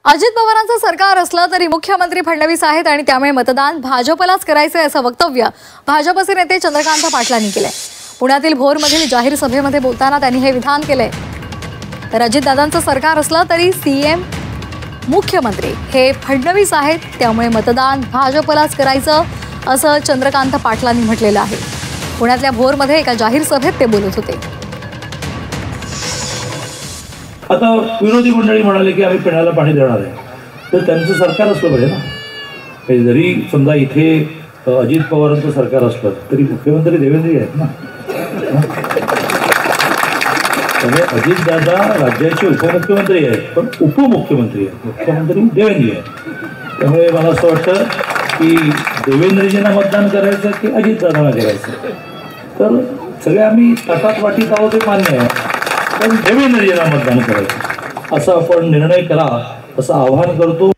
अजित पवारांचं सरकार असलं तरी मुख्यमंत्री फडणवीस आहेत आणि त्यामुळे मतदान भाजपलाच करायचे असं वक्तव्य भाजपचे नेते चंद्रकांत पाटलांनी केलंय। पुण्यातील भोरमधील जाहीर सभेमध्ये बोलताना त्यांनी हे विधान केलंय। तर अजितदादांचं सरकार असलं तरी सीएम मुख्यमंत्री हे फडणवीस आहेत, त्यामुळे मतदान भाजपलाच करायचं असं चंद्रकांत पाटलांनी म्हटलेलं आहे। पुण्यातल्या भोरमध्ये एका जाहीर सभेत ते बोलत होते। आता विरोधी मंडळी म्हणाले की आम्ही पिण्याला पाणी देणार आहे, तर त्यांचं सरकार असलं पाहिजे ना। जरी समजा इथे अजित पवारांचं सरकार असलं तरी मुख्यमंत्री देवेंद्र आहेत ना। त्यामुळे अजितदादा राज्याचे उपमुख्यमंत्री आहेत, पण उपमुख्यमंत्री आहेत, मुख्यमंत्री देवेंद्र आहेत। त्यामुळे मला असं वाटतं की देवेंद्रजींना मतदान करायचं की अजितदादांना करायचं, तर सगळे आम्ही ताटात वाटीत आहोत हे मान्य आहे, पण देवेंद्रजींना मतदान करायचं असा आपण निर्णय करा असं आवाहन करतो।